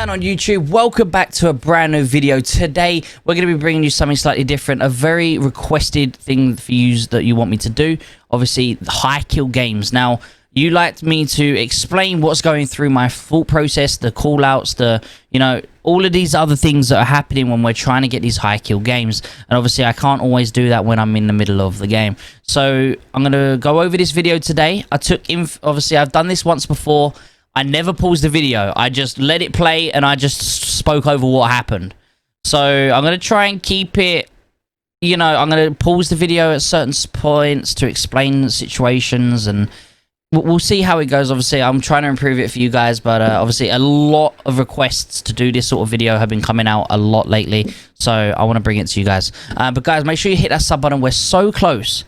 down on YouTube? Welcome back to a brand new video. Today we're going to be bringing you something slightly different, a very requested thing for you that you want me to do. Obviously, high kill games. Now, you liked me to explain what's going through my thought process, the call outs, all of these other things that are happening when we're trying to get these high kill games. And obviously I can't always do that when I'm in the middle of the game. So I'm going to go over this video today. Obviously I've done this once before. I never paused the video. I just let it play and I just spoke over what happened. So I'm going to try and keep it, I'm going to pause the video at certain points to explain situations, and we'll see how it goes. Obviously, I'm trying to improve it for you guys, but obviously a lot of requests to do this sort of video have been coming out a lot lately, so I want to bring it to you guys. But guys, make sure you hit that sub button. We're so close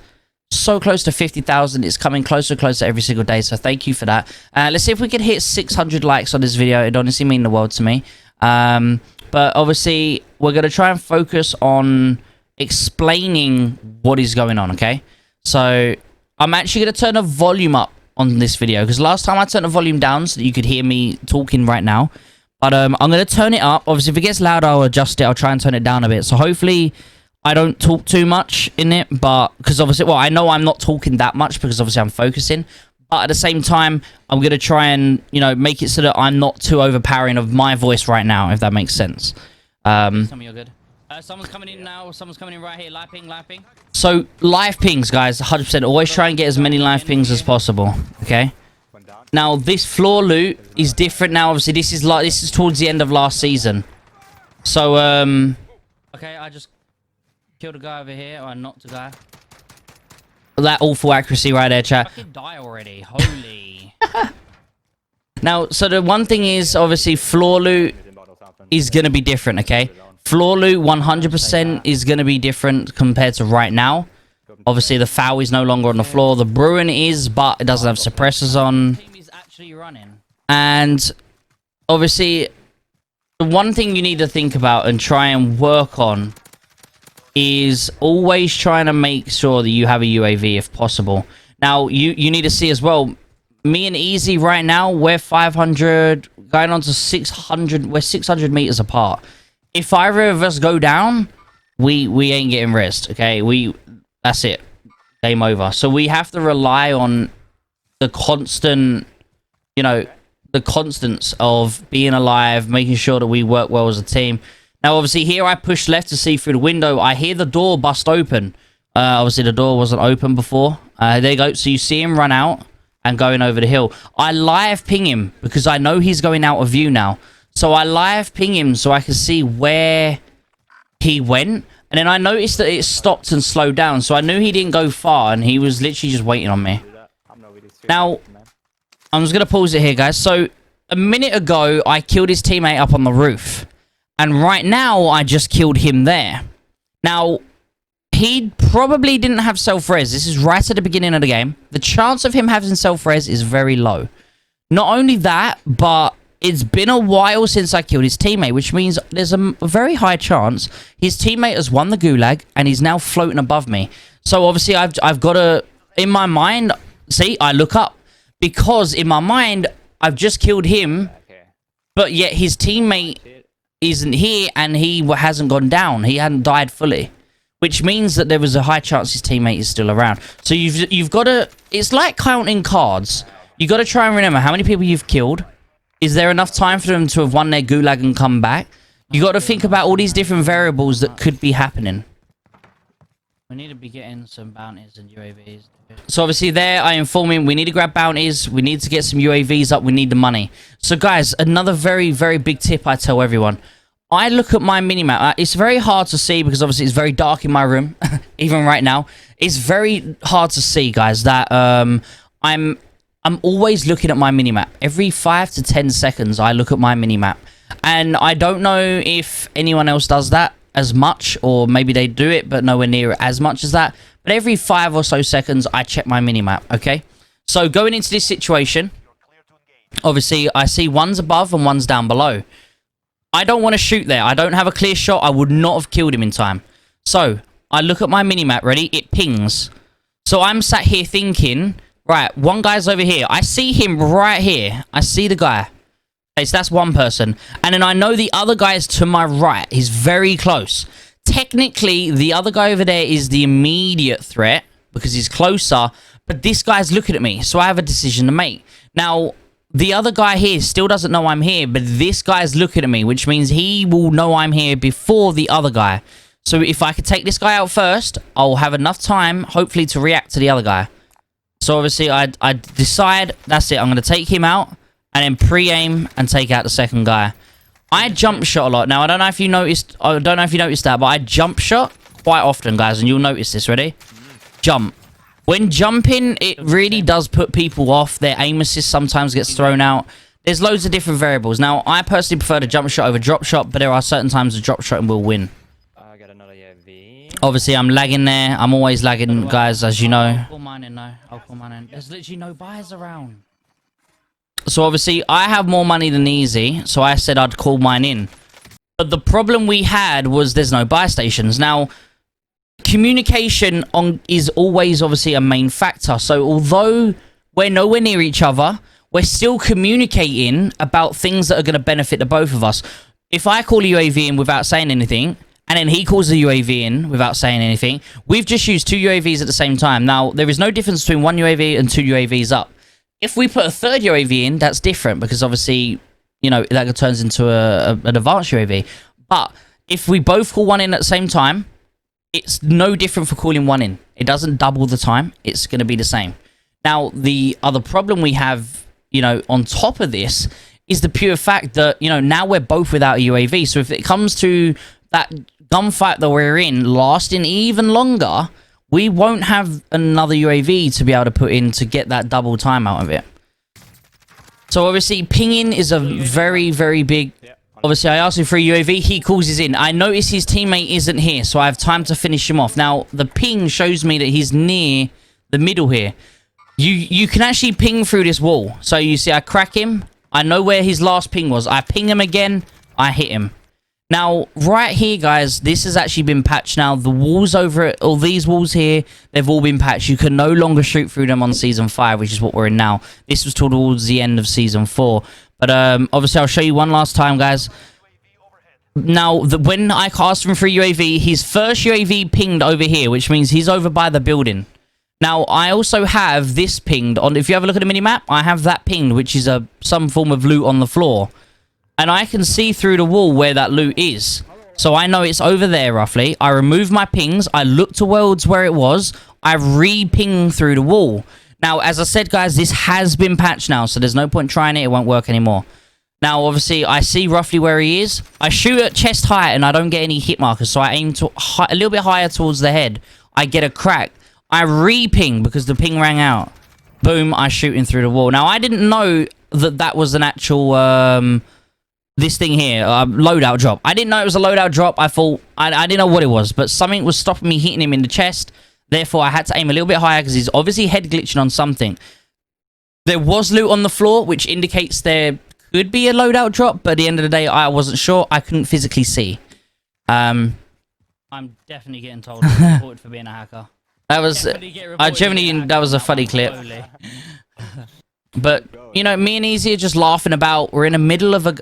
to 50,000. It's coming closer and closer every single day, so thank you for that. Let's see if we can hit 600 likes on this video. It'd honestly mean the world to me. But obviously we're going to try and focus on explaining what is going on, okay? So I'm actually going to turn the volume up on this video, because last time I turned the volume down so that you could hear me talking right now. But I'm going to turn it up. Obviously if it gets loud, I'll adjust it. I'll try and turn it down a bit, so hopefully I don't talk too much in it, but because obviously, well, I know I'm not talking that much because obviously I'm focusing, but at the same time, I'm going to try and, make it so that I'm not too overpowering of my voice right now, if that makes sense. Some of you are good. Someone's coming in now. Someone's coming in right here. Live ping. So, live pings, guys, 100%. Always try and get as many live pings as possible, okay? Now, this floor loot is different now. Obviously, this is towards the end of last season. So, okay, I just killed a guy over here, or knocked a guy. That awful accuracy right there, chat. Fucking die already. Holy. Now, so the one thing is, obviously, floor loot is going to be different, okay? Floor loot 100% is going to be different compared to right now. Obviously, the foul is no longer on the floor. The Bruin is, but it doesn't have suppressors on. And obviously, the one thing you need to think about and try and work on is always trying to make sure that you have a UAV if possible. Now, you need to see as well, me and Easy right now, we're 500, going on to 600, we're 600 meters apart. If either of us go down, we ain't getting rest, okay? That's it. Game over. So we have to rely on the constant, the constants of being alive, making sure that we work well as a team. Now, obviously, here I push left to see through the window. I hear the door bust open. Obviously, the door wasn't open before. There you go. So you see him run out and going over the hill. I live ping him because I know he's going out of view now. So I live ping him so I can see where he went. And then I noticed that it stopped and slowed down. So I knew he didn't go far and he was literally just waiting on me. Now, I'm just going to pause it here, guys. So a minute ago, I killed his teammate up on the roof. And right now, I just killed him there. Now, he probably didn't have self-res. This is right at the beginning of the game. The chance of him having self-res is very low. Not only that, but it's been a while since I killed his teammate, which means there's a very high chance his teammate has won the gulag and he's now floating above me. So obviously, I've got to, in my mind, see, I look up. Because in my mind, I've just killed him, but yet his teammate isn't here and he hasn't gone down. He hadn't died fully, which means that there was a high chance his teammate is still around. So you've got to, it's like counting cards. You got to try and remember how many people you've killed. Is there enough time for them to have won their gulag and come back? You got to think about all these different variables that could be happening. We need to be getting some bounties and UAVs. So obviously there, I inform him we need to grab bounties. We need to get some UAVs up. We need the money. So guys, another very, very big tip I tell everyone. I look at my minimap. It's very hard to see because obviously it's very dark in my room. Even right now. It's very hard to see, guys, that I'm always looking at my minimap. Every 5 to 10 seconds, I look at my minimap. And I don't know if anyone else does that as much, or maybe they do it, but nowhere near as much as that. But every 5 or so seconds, I check my minimap, okay? So going into this situation, obviously, I see one's above and one's down below. I don't want to shoot there. I don't have a clear shot. I would not have killed him in time. So I look at my minimap, ready? It pings. So I'm sat here thinking, right, one guy's over here. I see him right here. I see the guy. Okay, so that's one person. And then I know the other guy is to my right. He's very close. Technically, the other guy over there is the immediate threat because he's closer. But this guy's looking at me, so I have a decision to make. Now, the other guy here still doesn't know I'm here, but this guy's looking at me, which means he will know I'm here before the other guy. So if I could take this guy out first, I'll have enough time, hopefully, to react to the other guy. So obviously, I decide, that's it, I'm going to take him out, and then pre-aim and take out the second guy. I jump shot a lot. Now, I don't know if you noticed that, but I jump shot quite often, guys, and you'll notice this. Ready? Jump. When jumping, it really does put people off. Their aim assist sometimes gets thrown out. There's loads of different variables. Now, I personally prefer the jump shot over drop shot, but there are certain times the drop shot will win. I got another UAV. Obviously, I'm lagging there. I'm always lagging, guys, as you know. I'll call mine in, though. I'll call mine in. There's literally no buyers around. So, obviously, I have more money than Easy, so I said I'd call mine in. But the problem we had was there's no buy stations. Now, communication is always obviously a main factor. So although we're nowhere near each other, we're still communicating about things that are going to benefit the both of us. If I call a UAV in without saying anything, and then he calls a UAV in without saying anything, we've just used 2 UAVs at the same time. Now, there is no difference between 1 UAV and 2 UAVs up. If we put a 3rd UAV in, that's different because obviously, you know, that turns into an advanced UAV. But if we both call one in at the same time, it's no different for calling one in. It doesn't double the time. It's going to be the same. Now, the other problem we have, you know, on top of this is the pure fact that, you know, now we're both without a UAV. So if it comes to that gunfight that we're in lasting even longer, we won't have another UAV to be able to put in to get that double time out of it. So obviously, pinging is a very, very big... Obviously, I asked him for a UAV. He calls his in. I notice his teammate isn't here, so I have time to finish him off. Now, the ping shows me that he's near the middle here. You can actually ping through this wall. So you see, I crack him. I know where his last ping was. I ping him again. I hit him. Now, right here, guys, this has actually been patched now. The walls over it, all these walls here, they've all been patched. You can no longer shoot through them on Season 5, which is what we're in now. This was towards the end of Season 4. But obviously, I'll show you one last time, guys. Now, when I cast him for a UAV, his first UAV pinged over here, which means he's over by the building. Now, I also have this pinged on. If you have a look at the minimap, I have that pinged, which is some form of loot on the floor. And I can see through the wall where that loot is. So I know it's over there, roughly. I remove my pings. I look towards where it was. I re-ping through the wall. Now, as I said, guys, this has been patched now, so there's no point trying it. It won't work anymore. Now, obviously, I see roughly where he is. I shoot at chest height, and I don't get any hit markers, so I aim to a little bit higher towards the head. I get a crack. I re-ping because the ping rang out. Boom, I shoot him through the wall. Now, I didn't know that that was an actual, this thing here, loadout drop. I didn't know it was a loadout drop. I thought, I didn't know what it was, but something was stopping me hitting him in the chest. Therefore, I had to aim a little bit higher because he's obviously head glitching on something. There was loot on the floor, which indicates there could be a loadout drop, but at the end of the day, I wasn't sure. I couldn't physically see. I'm definitely getting told I'm reported for being a hacker. That was, that was a funny clip. But, you know, me and Easy are just laughing about, we're in the middle of a...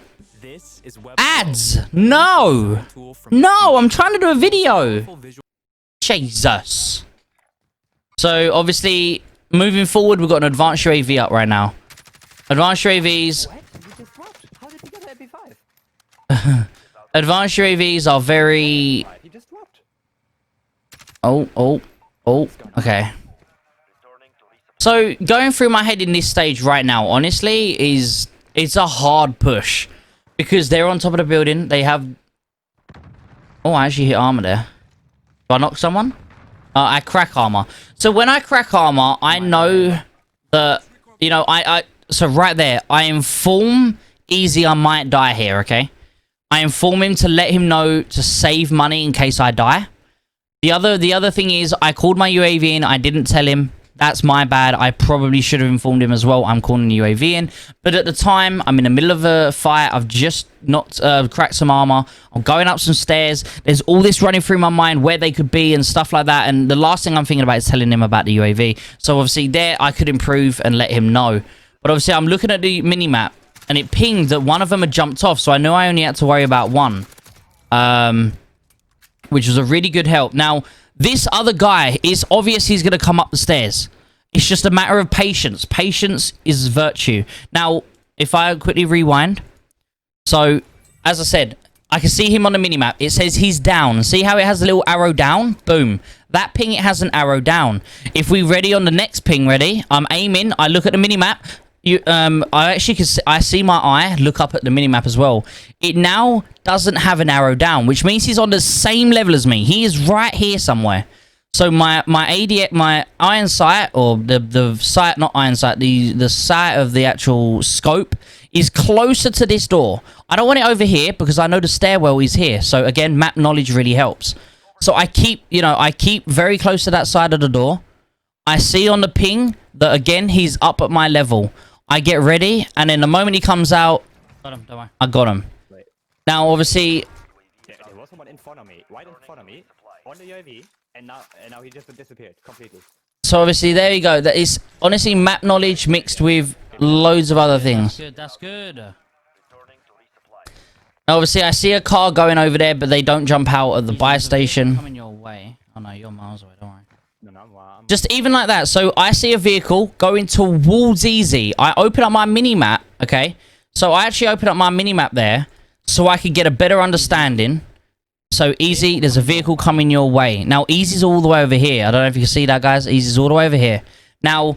Ads! No! No, I'm trying to do a video! Jesus. So, obviously, moving forward, we've got an advanced UAV up right now. Advanced UAVs... How did he get an MP5? Advanced UAVs are very... Oh, okay. So, going through my head in this stage right now, honestly, it's a hard push. Because they're on top of the building, they have... Oh, I actually hit armor there. Do I knock someone? I crack armor. So when I crack armor, I know that, you know, so right there, I inform Easy I might die here, okay? I inform him to let him know to save money in case I die. The other thing is, I called my UAV in, I didn't tell him. That's my bad. I probably should have informed him as well. I'm calling the UAV in. But at the time, I'm in the middle of a fight. I've just cracked some armor. I'm going up some stairs. There's all this running through my mind where they could be and stuff like that. And the last thing I'm thinking about is telling him about the UAV. So obviously there, I could improve and let him know. But obviously, I'm looking at the minimap. and it pinged that one of them had jumped off, so I knew I only had to worry about one. Which was a really good help. Now, this other guy is obvious he's going to come up the stairs. It's just a matter of patience. Patience is virtue. Now, if I quickly rewind. So, as I said, I can see him on the minimap. It says he's down. See how it has a little arrow down? Boom. That ping, it has an arrow down. If we ready on the next ping, ready? I'm aiming. I look at the minimap. I actually can see, I see my eye look up at the minimap as well. It now doesn't have an arrow down, which means he's on the same level as me. He is right here somewhere. So my iron sight, or the sight, not iron sight, the sight of the actual scope is closer to this door. I don't want it over here because I know the stairwell is here. So again, map knowledge really helps. So I keep very close to that side of the door. I see on the ping that again he's up at my level. I get ready, and then the moment he comes out, Got him, don't worry. I got him. Wait. Now, obviously, There was someone in front of me, right in front of me, on the UAV, and now he just disappeared completely. so obviously there you go. That is honestly map knowledge mixed with loads of other things. Good, that's good. Now, obviously, I see a car going over there, but they don't jump out at the buy station. Coming your way. Oh no, you're miles away, don't worry. No, I'm Just even like that. So I see a vehicle going towards Easy. I open up my mini-map, okay? So I actually open up my mini-map there so I could get a better understanding. So Easy, there's a vehicle coming your way. Now, Easy's all the way over here. I don't know if you can see that, guys. Easy's all the way over here. Now,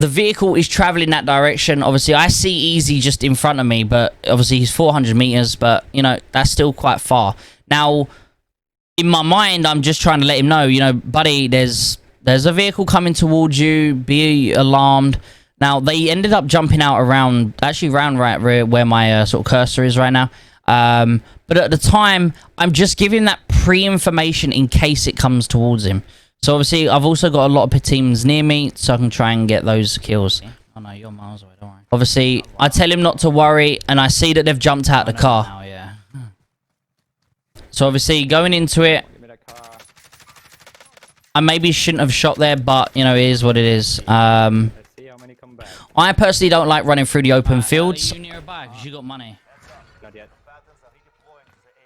the vehicle is traveling that direction. Obviously, I see Easy just in front of me, but obviously he's 400 meters, but, you know, that's still quite far. Now, in my mind, I'm just trying to let him know, you know, buddy, there's a vehicle coming towards you. Be alarmed. Now, they ended up jumping out around right where my sort of cursor is right now. But at the time, I'm just giving that pre-information in case it comes towards him. So, obviously, I've also got a lot of teams near me, so I can try and get those kills. Oh no, you're miles away, don't worry. Obviously, I tell him not to worry, and I see that they've jumped out the car. Now, yeah. So, obviously, going into it, give me that car. I maybe shouldn't have shot there, but, you know, it is what it is. Let's see how many come back. I personally don't like running through the open fields. Are you nearby? Because you got money. Not yet.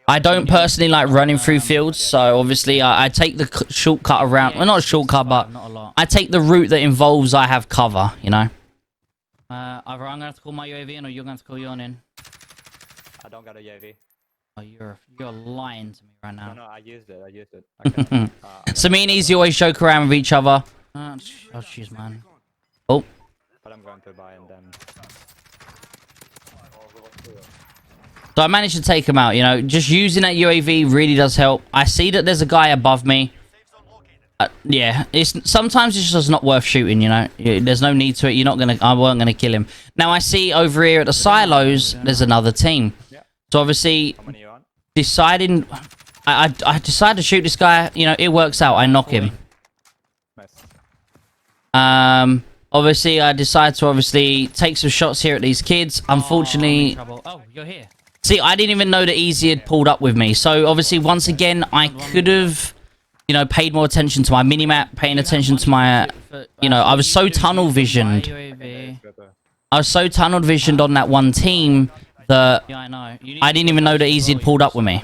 I don't personally like running through fields, so obviously I take the shortcut around. Well, not a shortcut, but Not a lot. I take the route that involves I have cover, you know? Either I'm going to have to call my UAV in, or you're going to have to call your own in. I don't got a UAV. Oh, you're lying to me right No, now. I used it. Okay. So me and Easy always joke around with each other. Oh, jeez, man. Oh, But I'm going to buy and then. so I managed to take him out, you know? Just using that UAV really does help. I see that there's a guy above me. Yeah, sometimes it's just not worth shooting, you know? There's no need to it. I weren't gonna kill him. Now I see over here at the silos, there's another team. So obviously, How many you on? deciding... I decide to shoot this guy, you know, it works out. I knock him. Nice. Obviously, I decide to take some shots here at these kids. Unfortunately... Oh, you're here. See, I didn't even know that Easy had pulled up with me. So, obviously, once again, I could have, you know, paid more attention to my minimap, paying attention to my, you know, I was so tunnel visioned. I was so tunnel visioned on that one team that Yeah, I know. I didn't even know that Easy had pulled up with me.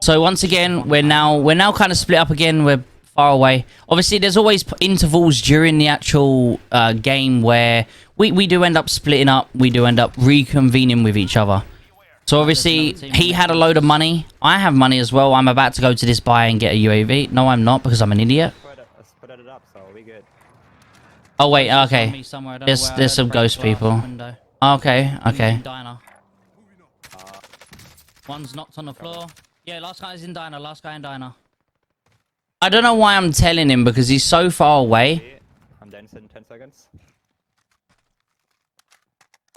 So, once again, we're now kind of split up again. We're far away. Obviously, there's always intervals during the actual game where we do end up splitting up. We do end up reconvening with each other. So obviously, he had a load of money. I have money as well. I'm about to go to this buy and get a UAV. No, I'm not, because I'm an idiot. Spread it up, so we good. Oh, wait, okay. There's some ghost people. Okay. Diner. One's knocked on the floor. Yeah, last guy's in diner. Last guy in diner. I don't know why I'm telling him, because he's so far away. I'm dancing in 10 seconds.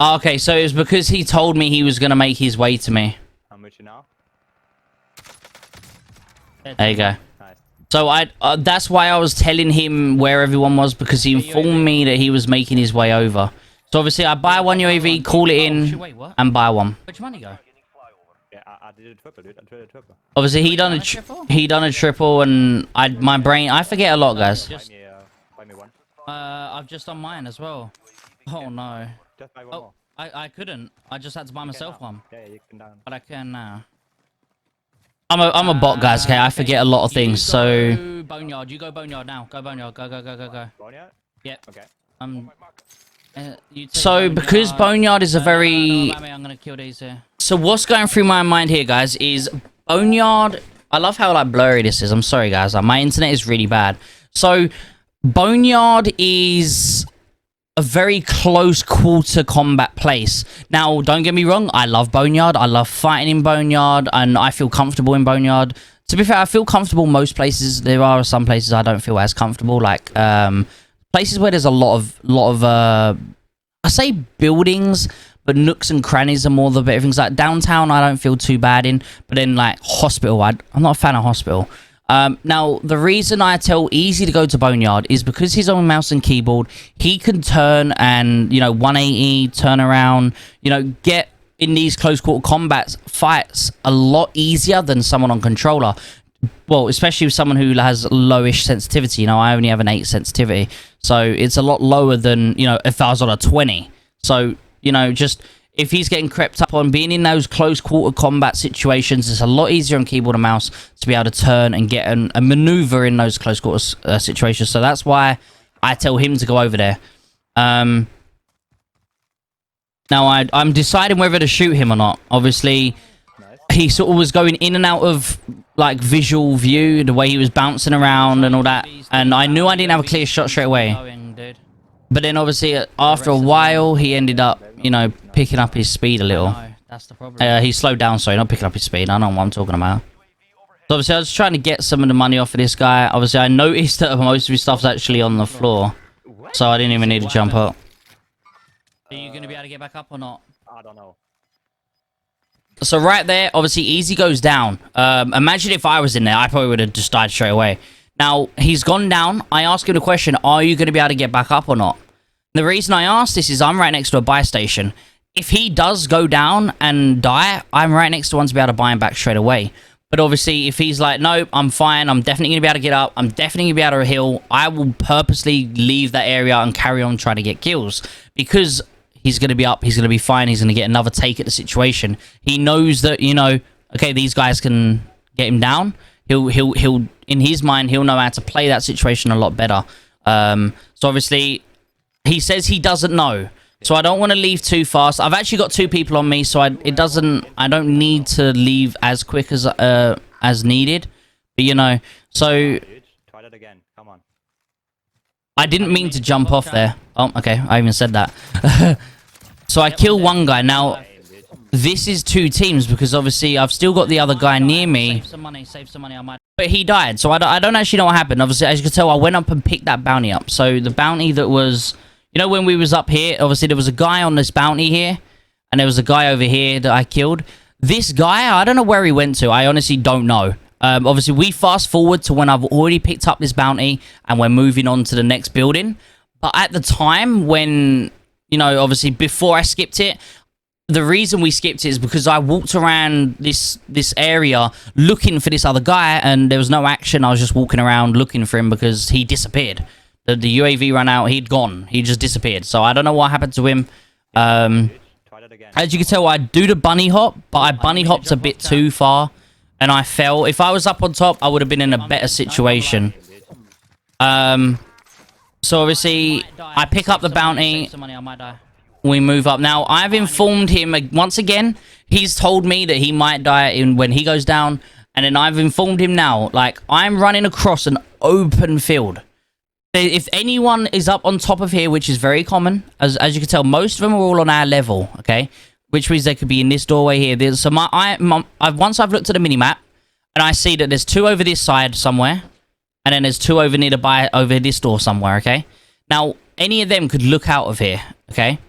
Okay, so it was because he told me he was going to make his way to me. I'm with you now. There you go. Nice. So that's why I was telling him where everyone was, because he informed me that he was making his way over. So obviously I buy one UAV, call it in, and buy one. Where'd your money go? Yeah, I did a triple, dude. I did a triple. Obviously he done a triple, and I forget a lot, guys. Buy me one. I've just done mine as well. Oh no. Just buy one more. I couldn't. I just had to buy myself now. one. Yeah, you can down. But I can now. I'm a bot, guys. Okay, I forget a lot of things. So boneyard, you go boneyard now. Go boneyard. Go. Boneyard? Yep. Okay. So because boneyard is a very. I'm gonna kill these here. So what's going through my mind here, guys, is boneyard. I love how like blurry this is. I'm sorry, guys. Like, my internet is really bad. So boneyard is a very close quarter combat place. Now, don't get me wrong, I love boneyard. I love fighting in boneyard, and I feel comfortable in boneyard. To be fair, I feel comfortable most places. There are some places I don't feel as comfortable, like places where there's a lot of I say buildings, but nooks and crannies are more the better things. Like downtown, I don't feel too bad in, but then like hospital, I'm not a fan of hospital. Now, the reason I tell Easy to go to boneyard is because he's on mouse and keyboard. He can turn and, you know, 180, turn around, you know, get in these close quarter combat fights a lot easier than someone on controller. Well, especially with someone who has lowish sensitivity. You know, I only have an 8 sensitivity. So it's a lot lower than, you know, if I was on a 20. So, you know, just if he's getting crept up on, being in those close quarter combat situations, it's a lot easier on keyboard and mouse to be able to turn and get a maneuver in those close quarter situations. So that's why I tell him to go over there. Now, I'm deciding whether to shoot him or not. Obviously, he sort of was going in and out of like visual view, the way he was bouncing around and all that. And I knew I didn't have a clear shot straight away. But then obviously after a while, he ended up, you know, picking up his speed a little. That's the problem. He slowed down, sorry, not picking up his speed. I don't know what I'm talking about. So obviously I was trying to get some of the money off of this guy. Obviously I noticed that most of his stuff's actually on the floor. So I didn't even need to jump up. Are you going to be able to get back up or not? I don't know. So right there, obviously Easy goes down. Imagine if I was in there, I probably would have just died straight away. Now, he's gone down. I ask him the question, are you going to be able to get back up or not? The reason I ask this is I'm right next to a buy station. If he does go down and die, I'm right next to one to be able to buy him back straight away. But obviously, if he's like, nope, I'm fine, I'm definitely going to be able to get up, I'm definitely going to be able to heal, I will purposely leave that area and carry on trying to get kills. Because he's going to be up, he's going to be fine, he's going to get another take at the situation. He knows that, you know, okay, these guys can get him down. He'll in his mind, he'll know how to play that situation a lot better. So obviously, he says he doesn't know. So I don't want to leave too fast. I've actually got 2 people on me, so I don't need to leave as quick as needed. But you know, so Try that again. Come on. I didn't mean to jump off there. Oh, okay, I even said that. So I kill one guy. Now, this is 2 teams because obviously I've still got the other guy near me. Save some money, I might. But he died, so I don't actually know what happened. Obviously, as you can tell, I went up and picked that bounty up. So the bounty that was, you know, when we was up here, obviously there was a guy on this bounty here, and there was a guy over here that I killed. This guy, I don't know where he went to. I honestly don't know. Obviously, we fast forward to when I've already picked up this bounty, and we're moving on to the next building. But at the time when, you know, obviously before I skipped it, the reason we skipped it is because I walked around this area looking for this other guy, and there was no action. I was just walking around looking for him because he disappeared. The UAV ran out. He'd gone. He just disappeared. So I don't know what happened to him. As you can tell, I do the bunny hop, but I bunny hopped a bit too far, and I fell. If I was up on top, I would have been in a better situation. So obviously, I pick up the bounty. We move up. Now, I've informed him, once again, he's told me that he might die when he goes down. And then I've informed him now, like, I'm running across an open field. If anyone is up on top of here, which is very common, as you can tell, most of them are all on our level, okay? Which means they could be in this doorway here. So once I've looked at the minimap, and I see that there's 2 over this side somewhere, and then there's 2 over near over this door somewhere, okay? Now, any of them could look out of here, okay?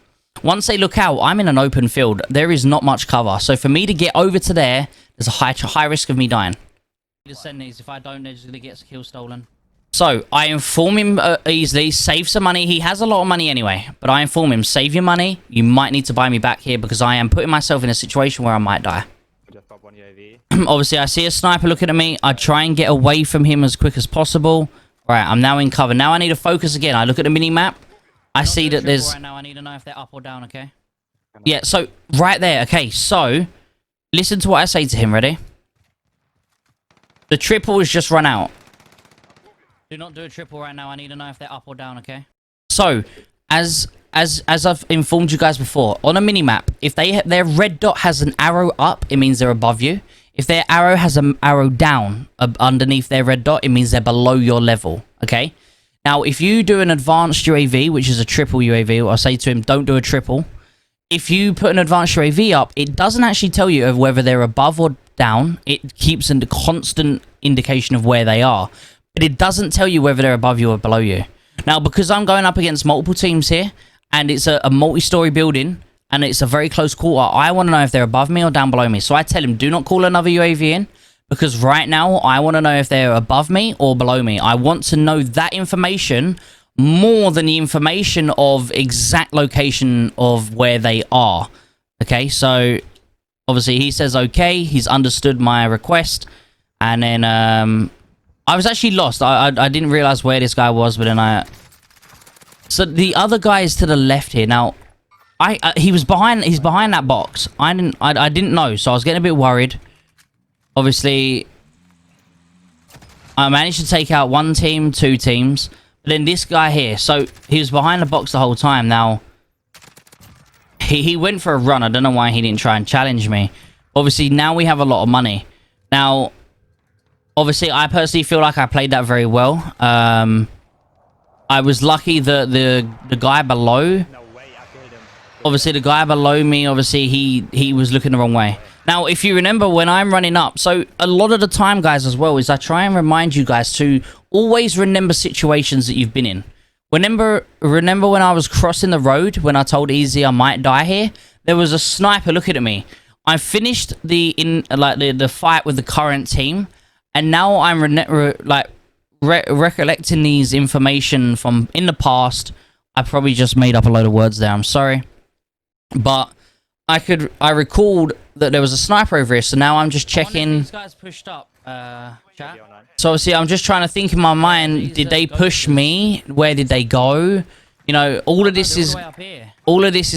Once they look out, I'm in an open field. There is not much cover. So for me to get over to there, there's a high risk of me dying. To send these. If I don't, they're just going to get kill stolen. So I inform him easily, save some money. He has a lot of money anyway, but I inform him, save your money. You might need to buy me back here because I am putting myself in a situation where I might die. Just pop one UAV. Obviously, I see a sniper looking at me. I try and get away from him as quick as possible. Right, I'm now in cover. Now I need to focus again. I look at the mini-map. I see that there's... Right now, I need to know if they're up or down, okay? Yeah, so right there. Okay, so listen to what I say to him. Ready? The triple has just run out. Do not do a triple right now. I need to know if they're up or down, okay? So, as I've informed you guys before, on a mini-map, if their red dot has an arrow up, it means they're above you. If their arrow has an arrow down underneath their red dot, it means they're below your level, okay? Now, if you do an advanced UAV, which is a triple UAV, I'll say to him, don't do a triple. If you put an advanced UAV up, it doesn't actually tell you of whether they're above or down. It keeps a constant indication of where they are. But it doesn't tell you whether they're above you or below you. Now, because I'm going up against multiple teams here, and it's a multi-story building, and it's a very close quarter, I want to know if they're above me or down below me. So I tell him, do not call another UAV in, because right now, I want to know if they're above me or below me. I want to know that information more than the information of exact location of where they are. Okay, so obviously he says okay, he's understood my request, and then I was actually lost. I didn't realize where this guy was, but then so the other guy is to the left here. Now, he's behind that box. I didn't know, so I was getting a bit worried. Obviously, I managed to take out one team, two teams. But then this guy here, so he was behind the box the whole time. Now, he went for a run. I don't know why he didn't try and challenge me. Obviously, now we have a lot of money. Now, obviously, I personally feel like I played that very well. I was lucky that the guy below... No way, I killed him. Obviously, the guy below me, obviously, he was looking the wrong way. Now, if you remember when I'm running up, so a lot of the time, guys, as well, is I try and remind you guys to always remember situations that you've been in. Remember when I was crossing the road, when I told Easy I might die here? There was a sniper looking at me. I finished the fight with the current team, and now I'm recollecting these information from in the past. I probably just made up a load of words there. I'm sorry, but I recalled that there was a sniper over here, so now I'm just checking. These guys pushed up, chat. So obviously, I'm just trying to think in my mind: did they push me? Where did they go? You know, all of this is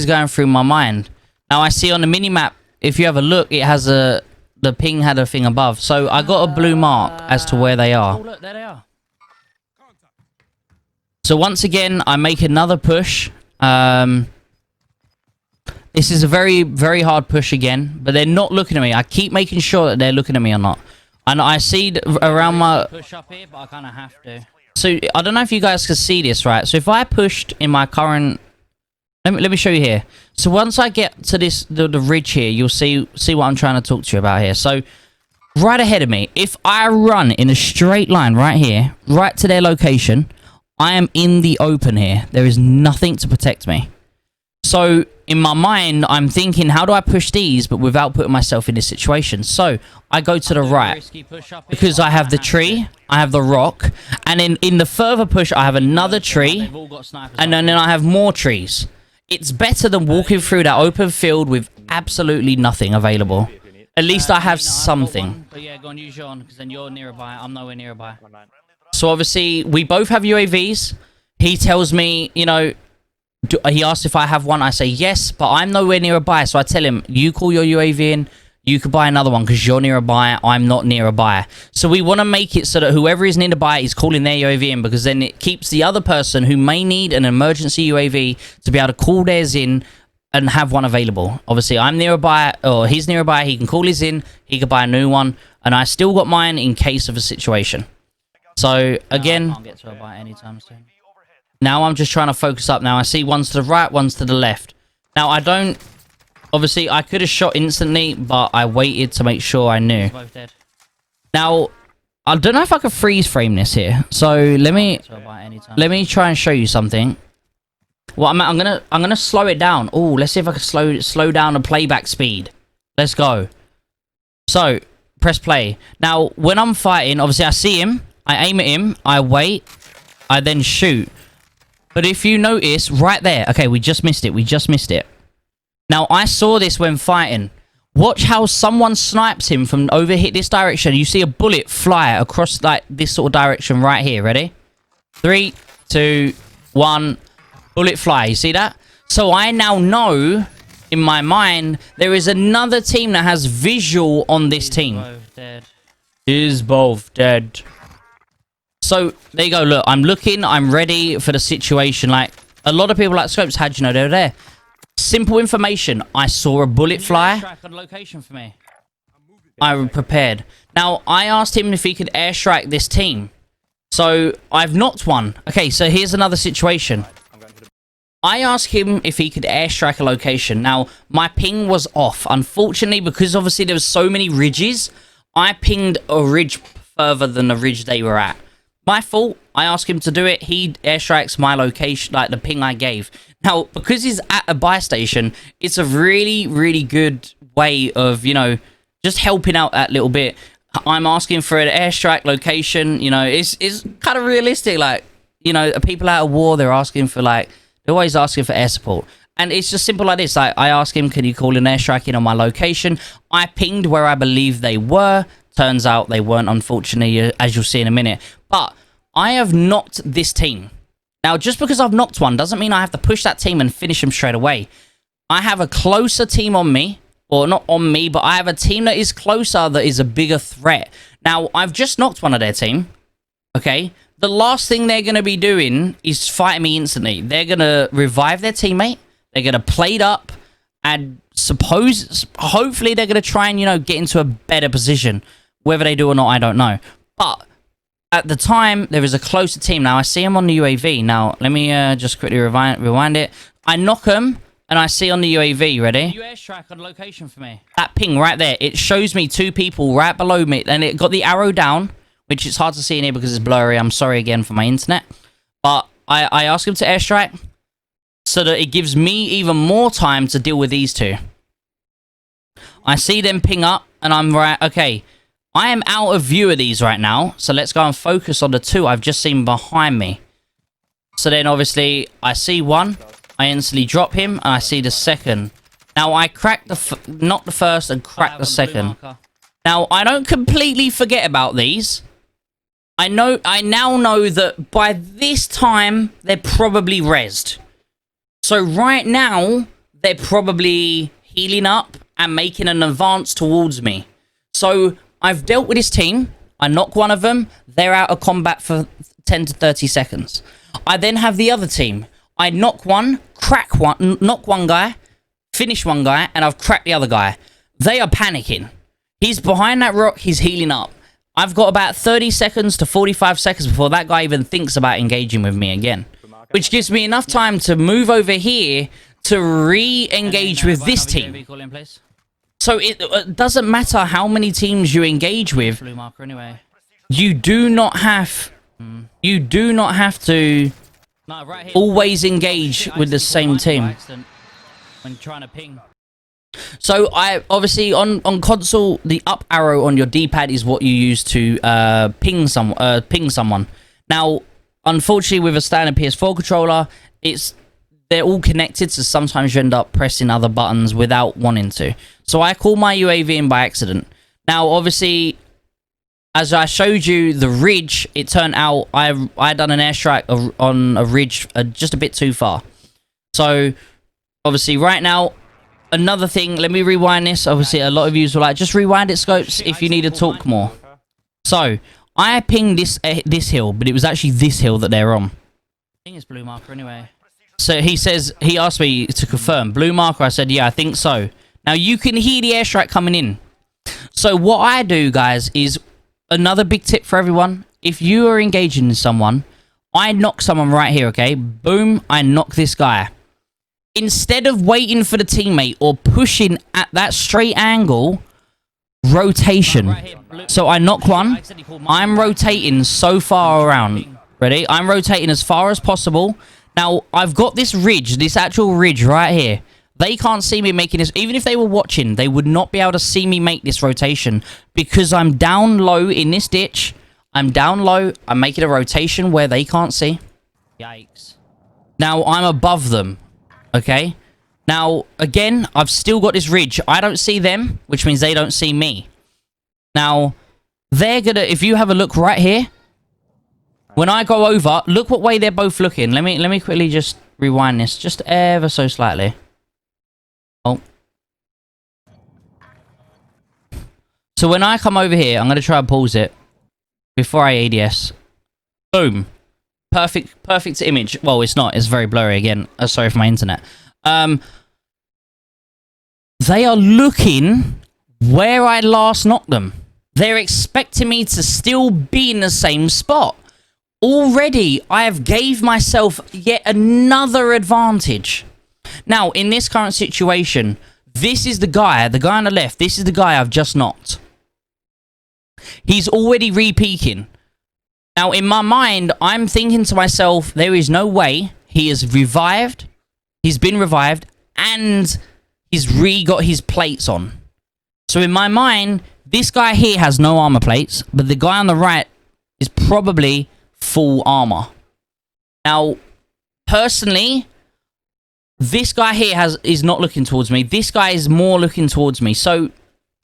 going through my mind. Now I see on the mini map, if you have a look, it has the ping had a thing above. So I got a blue mark as to where they are. Oh, look, there they are. So once again, I make another push. This is a very, very hard push again, but they're not looking at me. I keep making sure that they're looking at me or not. And I see around my... Push up here, but I kind of have to. So I don't know if you guys can see this, right? So if I pushed in my current... Let me show you here. So once I get to the ridge here, you'll see what I'm trying to talk to you about here. So right ahead of me, if I run in a straight line right here, right to their location, I am in the open here. There is nothing to protect me. So in my mind, I'm thinking, how do I push these, but without putting myself in this situation? So I go to the right because I have the tree, I have the rock, and then in the further push, I have another tree, and then I have more trees. It's better than walking through that open field with absolutely nothing available. At least I have something. But yeah, go on, use your own, because then you're nearby. I'm nowhere nearby. So obviously, we both have UAVs. He tells me, you know, he asks if I have one. I say yes, but I'm nowhere nearby. So I tell him, you call your UAV in, you could buy another one because you're nearby. I'm not nearby. So we want to make it so that whoever is nearby is calling their UAV in, because then it keeps the other person who may need an emergency UAV to be able to call theirs in and have one available. Obviously, I'm nearby, or he's nearby. He can call his in. He could buy a new one, and I still got mine in case of a situation. So again, I can't get to a bite anytime soon. now I'm just trying to focus up. Now I see one's to the right, one's to the left. Now I don't... Obviously, I could have shot instantly, but I waited to make sure I knew. Both dead. Now, I don't know if I could freeze frame this here. So let me try and show you something. Well, I'm gonna slow it down. Oh, let's see if I can slow down the playback speed. Let's go. So press play. Now, when I'm fighting, obviously I see him. I aim at him. I wait. I then shoot. But if you notice, right there... Okay, we just missed it. We just missed it. Now, I saw this when fighting. Watch how someone snipes him from over here, this direction. You see a bullet fly across like this sort of direction right here. Ready? 3, 2, 1. Bullet fly. You see that? So I now know in my mind, there is another team that has visual on this team. Is both dead. So, there you go. Look, I'm looking. I'm ready for the situation. Like, a lot of people like Scopes, how'd you know they were there? Simple information. I saw a bullet fly. Track on location for me. I'm prepared. Now, I asked him if he could airstrike this team. So, I've knocked one. Okay, so here's another situation. I asked him if he could airstrike a location. Now, my ping was off. Unfortunately, because obviously there was so many ridges, I pinged a ridge further than the ridge they were at. My fault. I asked him to do it. He airstrikes my location, like the ping I gave. Now, because he's at a buy station, it's a really, really good way of, you know, just helping out that little bit. I'm asking for an airstrike location. You know, it's kind of realistic. Like, you know, people out of war, they're asking for, like, they're always asking for air support. And it's just simple like this. Like, I asked him, can you call an airstrike in on my location? I pinged where I believe they were. Turns out they weren't, unfortunately, as you'll see in a minute. But I have knocked this team. Now, just because I've knocked one doesn't mean I have to push that team and finish them straight away. I have a closer team on me. Or not on me, but I have a team that is closer, that is a bigger threat. Now, I've just knocked one of their team. Okay? The last thing they're going to be doing is fighting me instantly. They're going to revive their teammate. They're going to plate up. And hopefully they're going to try and, you know, get into a better position. Whether they do or not, I don't know. But at the time, there is a closer team. Now, I see them on the UAV. Now, let me just quickly rewind it. I knock them. And I see on the UAV, ready? You airstrike on location for me. That ping right there, it shows me two people right below me. And it got the arrow down, which is hard to see in here because it's blurry. I'm sorry again for my internet. But I asked him to airstrike so that it gives me even more time to deal with these two. I see them ping up and I'm right. Okay, I am out of view of these right now. So let's go and focus on the two I've just seen behind me. So then obviously I see one. I instantly drop him, and I see the second. Now, I cracked not the first, and cracked the second. Now, I don't completely forget about these. I now know that by this time, they're probably rezzed. So right now, they're probably healing up and making an advance towards me. So I've dealt with this team. I knock one of them. They're out of combat for 10 to 30 seconds. I then have the other team. I knock one, crack one, knock one guy, finish one guy, and I've cracked the other guy. They are panicking. He's behind that rock, he's healing up. I've got about 30 seconds to 45 seconds before that guy even thinks about engaging with me again. Which gives me enough time to move over here to re-engage with this team. So it doesn't matter how many teams you engage with. You do not have to... No, right here. Always engage with the same team. When trying to ping. So I obviously on console, the up arrow on your D-pad is what you use to ping someone. Now, unfortunately, with a standard PS4 controller, they're all connected, so sometimes you end up pressing other buttons without wanting to. So I call my UAV in by accident. Now, obviously, as I showed you the ridge, it turned out I done an airstrike on a ridge just a bit too far. So, obviously, right now, another thing, let me rewind this. Obviously, a lot of you were like, just rewind it, Scopes, if you need to talk more. So, I pinged this hill, but it was actually this hill that they're on. I think it's blue marker anyway. So, he asked me to confirm. Blue marker, I said, yeah, I think so. Now, you can hear the airstrike coming in. So, what I do, guys, is... Another big tip for everyone, if you are engaging in someone, I knock someone right here, okay? Boom, I knock this guy. Instead of waiting for the teammate or pushing at that straight angle, rotation. So I knock one, I'm rotating so far around. Ready? I'm rotating as far as possible. Now, I've got this ridge, this actual ridge right here. They can't see me making this. Even if they were watching, they would not be able to see me make this rotation. Because I'm down low in this ditch. I'm down low. I'm making a rotation where they can't see. Yikes. Now, I'm above them. Okay? Now, again, I've still got this ridge. I don't see them, which means they don't see me. Now, they're gonna... If you have a look right here. When I go over, look what way they're both looking. Let me quickly just rewind this. Just ever so slightly. Oh, So when I come over here, I'm going to try and pause it before I ADS. Boom. Perfect image. Well, it's not. It's very blurry again. Sorry for my internet. They are looking where I last knocked them. They're expecting me to still be in the same spot. Already, I have gave myself yet another advantage. Now, in this current situation, this is the guy on the left. This is the guy I've just knocked. He's already re-peeking. Now, in my mind, I'm thinking to myself, there is no way he is revived. He's been revived, and he's got his plates on. So in my mind, this guy here has no armor plates, but the guy on the right is probably full armor. Now, personally, this guy here is not looking towards me. This guy is more looking towards me. So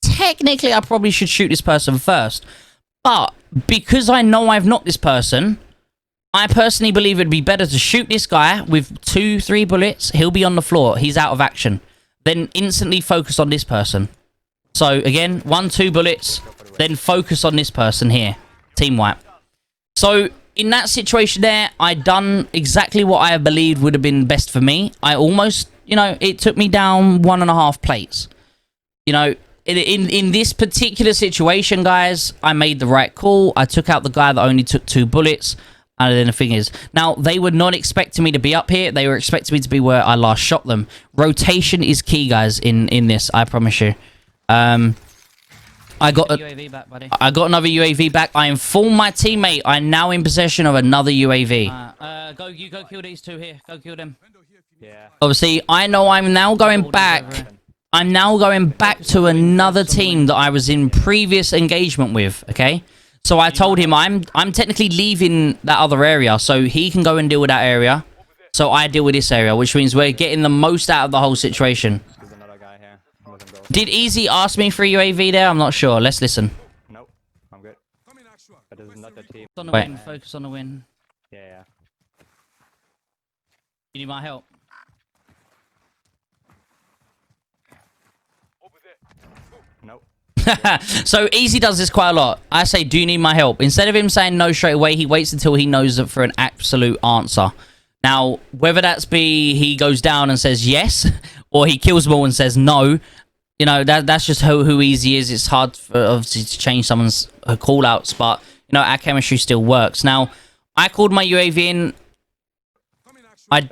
technically, I probably should shoot this person first. But because I know I've knocked this person, I personally believe it'd be better to shoot this guy with 2-3 bullets. He'll be on the floor. He's out of action. Then instantly focus on this person. So again, 1-2 bullets. Then focus on this person here. Team wipe. So in that situation there, I done exactly what I believed would have been best for me. I almost, you know, it took me down 1.5 plates. You know, in this particular situation, guys, I made the right call. I took out the guy that only took 2 bullets. And then the thing is, now, they were not expecting me to be up here. They were expecting me to be where I last shot them. Rotation is key, guys, in this, I promise you. I got UAV back, buddy. I got another UAV back. I informed my teammate I'm now in possession of another UAV. You go kill these two here. Go kill them. Yeah. Obviously, I know I'm now going back. I'm now going back to another team that I was in previous engagement with, okay? So I told him I'm technically leaving that other area, so he can go and deal with that area. So I deal with this area, which means we're getting the most out of the whole situation. There's another guy here. Did Easy ask me for a UAV there? I'm not sure. Let's listen. Nope. I'm good. But this is not the team. Focus on the Wait. win. Focus on the win. Yeah. You need my help. Nope. So Easy does this quite a lot. I say, do you need my help? Instead of him saying no straight away, he waits until he knows it for an absolute answer. Now, whether that's he goes down and says yes, or he kills them all and says no, you know, that's just who Easy is. It's hard for, obviously, to change someone's call-outs, but, you know, our chemistry still works. Now, I called my UAV in. I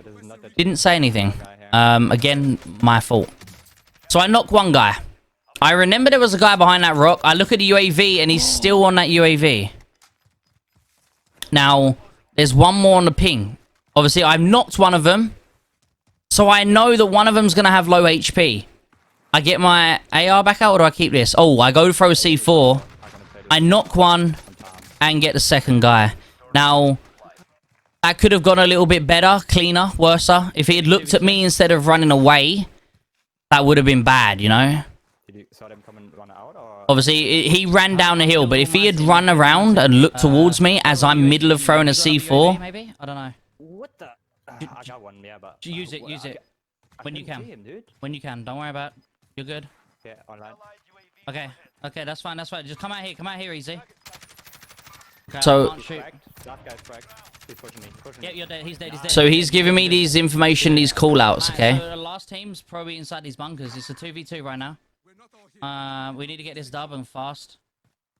didn't say anything. Again, my fault. So I knocked one guy. I remember there was a guy behind that rock. I look at the UAV, and he's still on that UAV. Now, there's one more on the ping. Obviously, I've knocked one of them. So I know that one of them's going to have low HP. I get my AR back out, or do I keep this? Oh, I go to throw a C4. I knock one and get the second guy. Now, that could have gone a little bit better, cleaner, worser. If he had looked at me instead of running away, that would have been bad, you know? Did you saw them come and run out, or? Obviously, he ran down the hill, but if he had run around and looked towards me as I'm middle of throwing a C4... Maybe? I don't know. What the? I got one, yeah, but... Use it, use it. When you can. See him, dude. When you can. Don't worry about it. You're good. Yeah, online. Okay. Okay, that's fine, that's fine. Just come out here. Come out here, Easy. Okay, So- I can't shoot. That guy's cracked. He's pushing me. Pushing Yeah, me. you're dead. He's dead. He's dead. So he's giving me these information, these call-outs, okay? So the last team's probably inside these bunkers. It's a 2v2 right now. We need to get this dub and fast.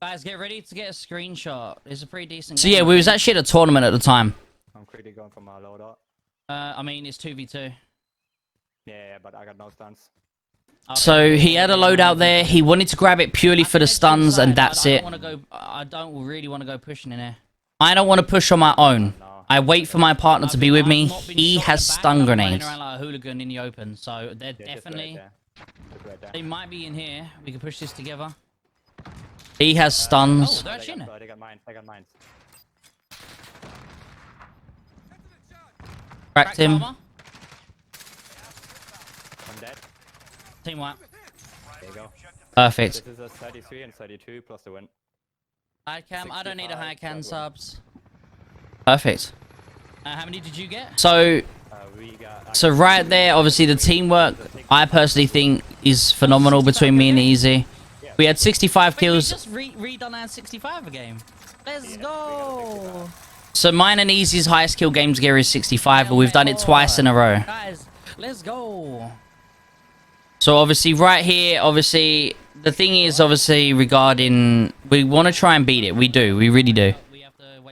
Guys, get ready to get a screenshot. It's a pretty decent So game. yeah, we was actually at a tournament at the time. I'm quickly going for my loadout. I mean, it's 2v2. Yeah, but I got no stuns. So he had a loadout there. He wanted to grab it purely for the stuns, and that's it. I don't really want to go pushing in there. I don't want to push on my own. No. I wait for my partner to be with me. He has stun grenades. Running around like a hooligan in the open, so they're Yeah, just definitely... Right there. Just right there. They might be in here. We can push this together. He has Oh, stuns. they're actually in there. They got mine. They got mine. Cracked him. Armor. I'm dead. Team wipe. There you go. Perfect. This is a 33 and 32 plus the win. High cam. I don't need a high cam subs. Perfect. How many did you get? So We got... So right there, obviously the teamwork, I personally think, is phenomenal between me and Easy. We had 65 kills. We just redone our 65 game. Let's go. So mine and Easy's highest kill games gear is 65, but we've done it twice in a row. Guys, let's go. So obviously right here, obviously, the thing is obviously regarding, we want to try and beat it. We do, we really do.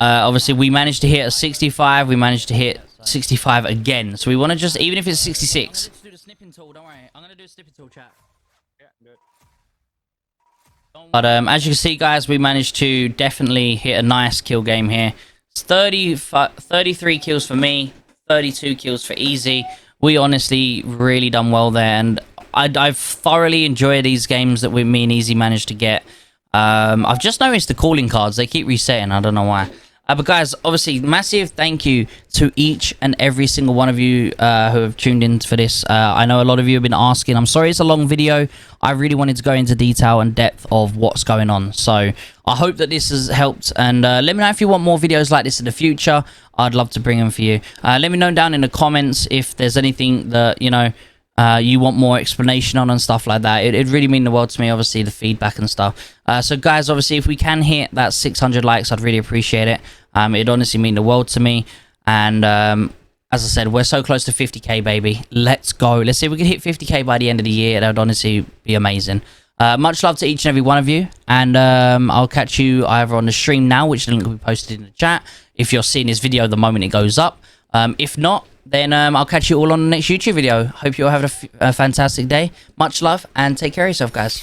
Obviously we managed to hit a 65, we managed to hit 65 again. So we want to just, even if it's 66. Let's do the snipping tool, don't worry. I'm going to do a snipping tool, chat. Yeah, good. But as you can see, guys, we managed to definitely hit a nice kill game here. It's 33 kills for me, 32 kills for Easy. We honestly really done well there, and I've thoroughly enjoyed these games that me and Easy managed to get. I've just noticed the calling cards, they keep resetting, I don't know why. But guys, obviously, massive thank you to each and every single one of you who have tuned in for this. I know a lot of you have been asking. I'm sorry it's a long video. I really wanted to go into detail and depth of what's going on. So I hope that this has helped. And let me know if you want more videos like this in the future. I'd love to bring them for you. Let me know down in the comments if there's anything that, you know, you want more explanation on and stuff like that. It'd really mean the world to me, obviously, the feedback and stuff. So guys, obviously, if we can hit that 600 likes, I'd really appreciate it. It'd honestly mean the world to me. And as I said, we're so close to 50k, baby. Let's go. Let's see if we can hit 50k by the end of the year. That would honestly be amazing. Much love to each and every one of you. And I'll catch you either on the stream now, which the link will be posted in the chat, if you're seeing this video the moment it goes up. If not, then I'll catch you all on the next YouTube video. Hope you all have a fantastic day. Much love, and take care of yourself, guys.